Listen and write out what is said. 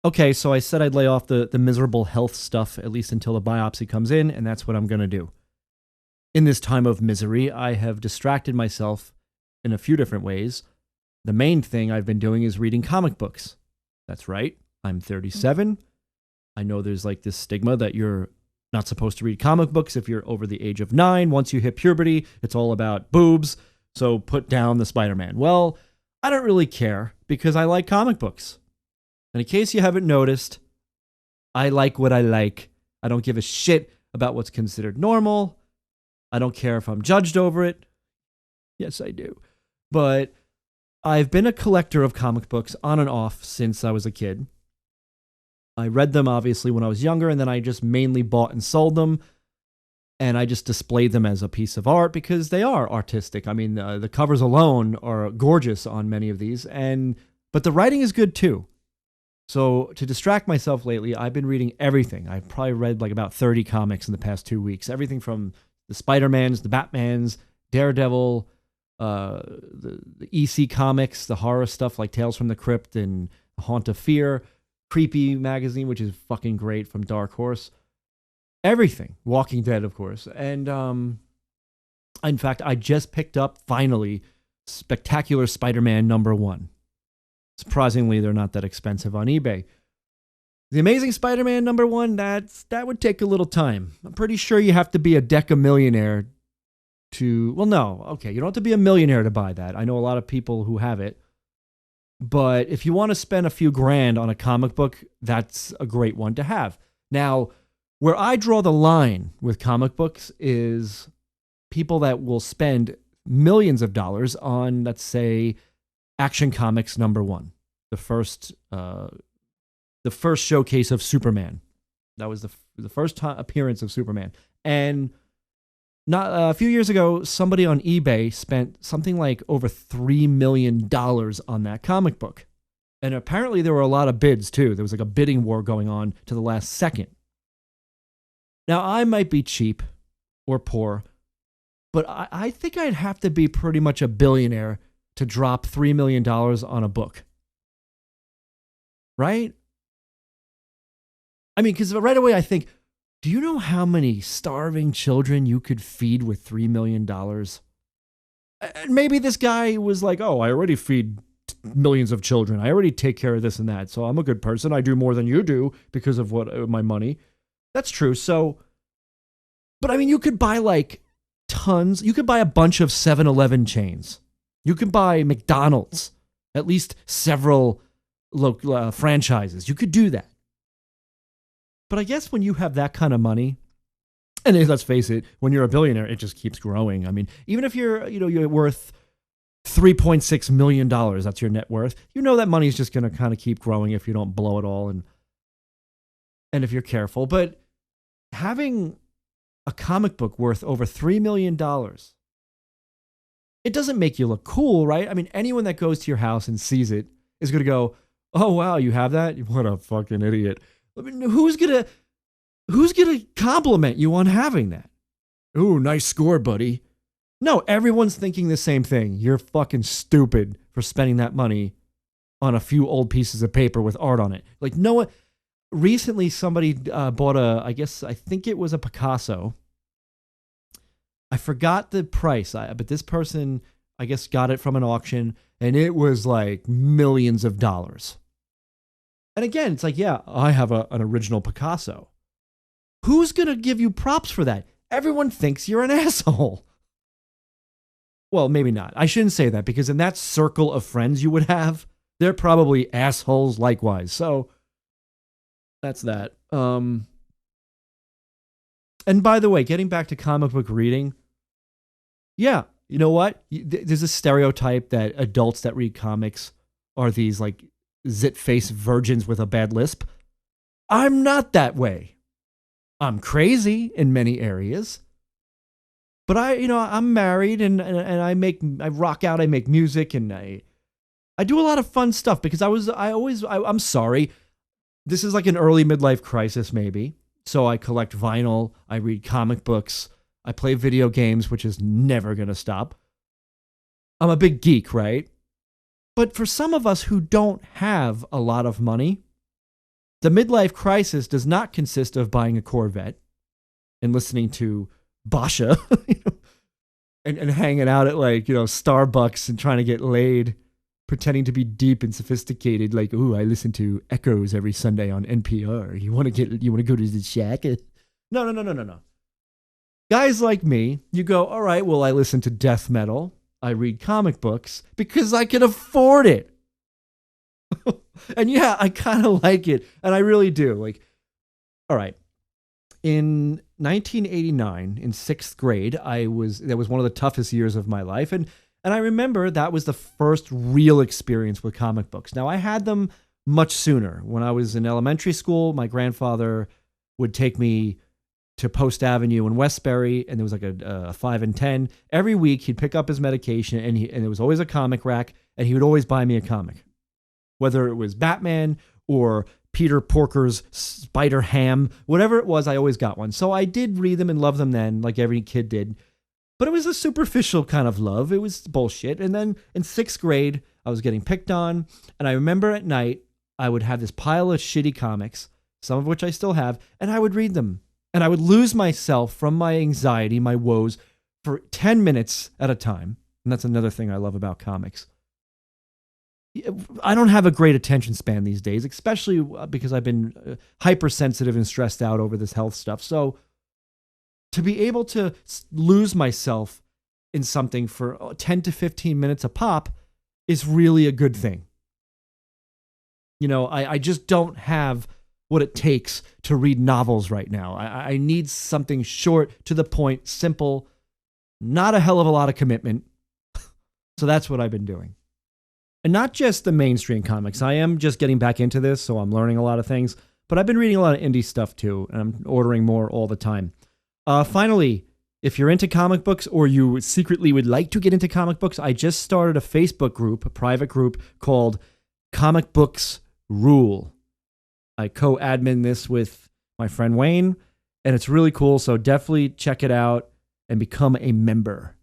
Okay, so I said I'd lay off the miserable health stuff at least until the biopsy comes in, and that's what I'm going to do. In this time of misery, I have distracted myself in a few different ways. The main thing I've been doing is reading comic books. That's right. I'm 37. I know there's like this stigma that you're not supposed to read comic books if you're over the age of 9. Once you hit puberty, it's all about boobs. So put down the Spider Man. Well, I don't really care because I like comic books. And in case you haven't noticed, I like what I like. I don't give a shit about what's considered normal. I don't care if I'm judged over it. Yes, I do. But I've been a collector of comic books on and off since I was a kid. I read them obviously when I was younger, and then I just mainly bought and sold them. And I just displayed them as a piece of art because they are artistic. I mean, the covers alone are gorgeous on many of these, but the writing is good too. So to distract myself lately, I've been reading everything. I've probably read like about 30 comics in the past 2 weeks. Everything from the Spider-Mans, the Batmans, Daredevil, the EC comics, the horror stuff like Tales from the Crypt and Haunt of Fear, Creepy magazine, which is fucking great from Dark Horse. Everything. Walking Dead, of course. And in fact, I just picked up, finally, Spectacular Spider-Man #1. Surprisingly, they're not that expensive on eBay. The Amazing Spider-Man #1, that would take a little time. I'm pretty sure you have to be a decamillionaire to... Well, no. Okay, you don't have to be a millionaire to buy that. I know a lot of people who have it. But if you want to spend a few grand on a comic book, that's a great one to have. Now, where I draw the line with comic books is people that will spend millions of dollars on, let's say, Action Comics #1, the first showcase of Superman. That was the first appearance of Superman. And not a few years ago, somebody on eBay spent something like over $3 million on that comic book. And apparently there were a lot of bids too. There was like a bidding war going on to the last second. Now, I might be cheap or poor, but I think I'd have to be pretty much a billionaire to drop $3 million on a book. Right? I mean, because right away I think, do you know how many starving children you could feed with $3 million? And maybe this guy was like, oh, I already feed millions of children. I already take care of this and that. So I'm a good person. I do more than you do because of what my money. That's true. So, but I mean, you could buy like tons. You could buy a bunch of 7-Eleven chains. You could buy McDonald's, at least several franchises. You could do that. But I guess when you have that kind of money, and let's face it, when you're a billionaire, it just keeps growing. I mean, even if you're worth $3.6 million, that's your net worth, that money's just going to kind of keep growing if you don't blow it all and if you're careful. But having a comic book worth over $3 million, it doesn't make you look cool, right? I mean, anyone that goes to your house and sees it is going to go, oh, wow, you have that? What a fucking idiot. I mean, who's gonna compliment you on having that? Ooh, nice score, buddy. No, everyone's thinking the same thing. You're fucking stupid for spending that money on a few old pieces of paper with art on it. Like, no one... Recently, somebody bought I think it was a Picasso. I forgot the price, but this person, I guess, got it from an auction, and it was like millions of dollars. And again, it's like, yeah, I have an original Picasso. Who's going to give you props for that? Everyone thinks you're an asshole. Well, maybe not. I shouldn't say that, because in that circle of friends you would have, they're probably assholes likewise. So that's that. And by the way, getting back to comic book reading, yeah, you know what? There's a stereotype that adults that read comics are these like zit-faced virgins with a bad lisp. I'm not that way. I'm crazy in many areas. But I'm married and I rock out, I make music, and I do a lot of fun stuff because I'm sorry. This is like an early midlife crisis maybe. So I collect vinyl, I read comic books, I play video games, which is never going to stop. I'm a big geek, right? But for some of us who don't have a lot of money, The midlife crisis does not consist of buying a Corvette and listening to Basha, and hanging out at Starbucks and trying to get laid, pretending to be deep and sophisticated. Like, ooh, I listen to Echoes every Sunday on NPR. You want to go to the shack? No. Guys like me, you go, all right, well, I listen to death metal. I read comic books because I can afford it. And yeah, I kind of like it. And I really do. Like, all right. In 1989, in 6th grade, that was one of the toughest years of my life. And I remember that was the first real experience with comic books. Now, I had them much sooner. When I was in elementary school, my grandfather would take me to Post Avenue in Westbury, and there was like a 5 and 10. Every week, he'd pick up his medication, and there was always a comic rack, and he would always buy me a comic. Whether it was Batman or Peter Porker's Spider-Ham, whatever it was, I always got one. So I did read them and love them then, like every kid did. But it was a superficial kind of love. It was bullshit. And then in 6th grade, I was getting picked on. And I remember at night, I would have this pile of shitty comics, some of which I still have, and I would read them. And I would lose myself from my anxiety, my woes, for 10 minutes at a time. And that's another thing I love about comics. I don't have a great attention span these days, especially because I've been hypersensitive and stressed out over this health stuff. So to be able to lose myself in something for 10 to 15 minutes a pop is really a good thing. I just don't have what it takes to read novels right now. I need something short, to the point, simple, not a hell of a lot of commitment. So that's what I've been doing. And not just the mainstream comics. I am just getting back into this, so I'm learning a lot of things. But I've been reading a lot of indie stuff too, and I'm ordering more all the time. Finally, if you're into comic books or you secretly would like to get into comic books, I just started a Facebook group, a private group called Comic Books Rule. I co-admin this with my friend Wayne, and it's really cool, so definitely check it out and become a member.